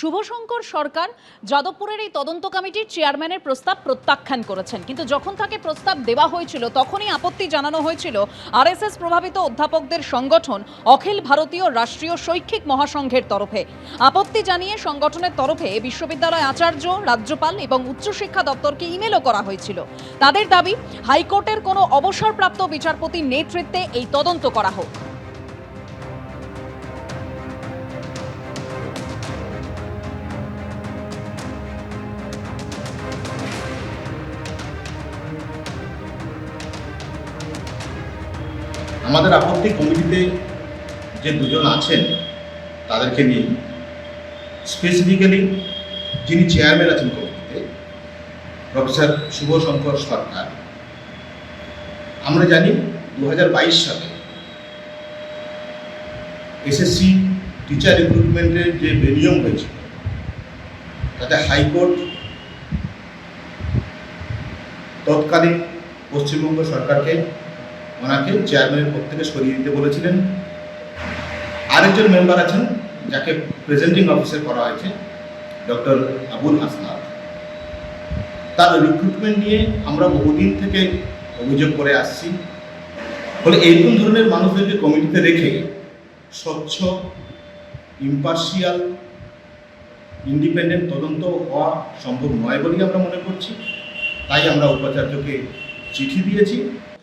শুভশঙ্কর সরকার যাদবপুরের এই তদন্ত কমিটির চেয়ারম্যানের প্রস্তাব প্রত্যাখ্যান করেছেন, কিন্তু যখন তাকে প্রস্তাব দেওয়া হয়েছিল তখনই আপত্তি জানানো হয়েছিল আরএসএস প্রভাবিত অধ্যাপকদের সংগঠন অখিল ভারতীয় রাষ্ট্রীয় শৈক্ষিক মহাসংঘের তরফে। আপত্তি জানিয়ে সংগঠনের তরফে বিশ্ববিদ্যালয় আচার্য, রাজ্যপাল এবং উচ্চশিক্ষা দপ্তরকে ইমেলও করা হয়েছিল। তাদের দাবি, হাইকোর্টের কোনো অবসরপ্রাপ্ত বিচারপতির নেতৃত্বে এই তদন্ত করা হোক। আমাদের আপত্তি কমিটিতে যে দুজন আছেন তাদেরকে নিয়ে, স্পেসিফিক্যালি যিনি চেয়ারম্যান আছেন কমিটিতে, প্রফেসর শুভশঙ্কর সরকার। আমরা জানি 2022 সালে এসএসসি টিচার রিক্রুটমেন্টের যে বেনিয়ম হয়েছিল তাতে হাইকোর্ট তৎকালীন পশ্চিমবঙ্গ সরকারকে ওনাকে চেয়ারম্যানের পদ থেকে সরিয়ে দিতে বলেছিলেন। আরেকজন মেম্বার আছেন যাকে প্রেজেন্টিং অফিসার করা হয়েছে, ডক্টর আবুল হাসনাত। তার রিক্রুটমেন্ট নিয়ে আমরা বহুদিন থেকে অভিযোগ করে আসছি। ফলে এইরকম ধরনের মানুষদেরকে কমিটিতে রেখে স্বচ্ছ, ইম্পার্শিয়াল, ইন্ডিপেন্ডেন্ট তদন্ত হওয়া সম্ভব নয় বলেই আমরা মনে করছি। তাই আমরা উপাচার্যকে চিঠি দিয়েছি